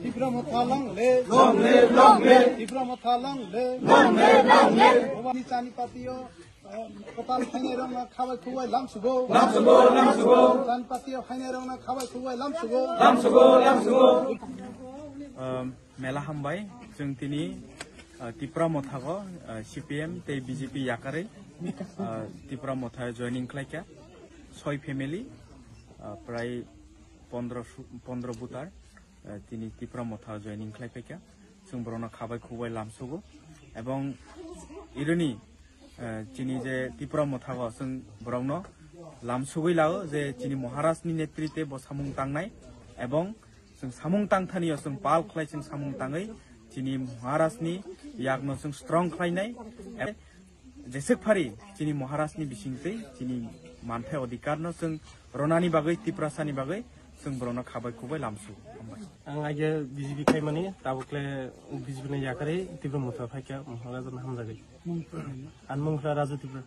Tibra mothalang le Tibra mothalang le Bawani chani patio Kopal khaine rong na khawai khuwai lamsugo Chan patio khaine rong na khawai khuwai lamsugo Mela hambai जों दिनै Tripura मथाखौ CPM ते BJP याकारै Tripura मथा जयनिं खालायखा 6 family प्राय 15 बुतार दिनै त्रिपुरा मथा जयनिं खालायफैखा जों बरना खाबाय खुबाय लामसुगो एवं इरोनि दिनै जे त्रिपुरा मथाखौ जों बरनो लामसुगै लाओ जे दिनै महाराष्ट्रनि नेतृत्वे बसामुं तांनाय एवं जों सामुं तांथानियाव जों पाल खालाय जों सामुं ताङै दिनै महाराष्ट्रनि यागनो जों स्ट्रं खालायनाय जेसेक फारि दिनै महाराष्ट्रनि बिसिंतै दिनै मानथाय अधिकारनो जों रनानि बागै त्रिपुरासानि बागै जों बरनो खाबाय खुबाय लामसु आं आइजे बिजेपि खायमानि दाबुक्ले बिजेपिनि याकारै त्रिपुरा मथा फायखा महाराष्ट्र हामजागै आनमुंफ्रा राजु त्रिपुरा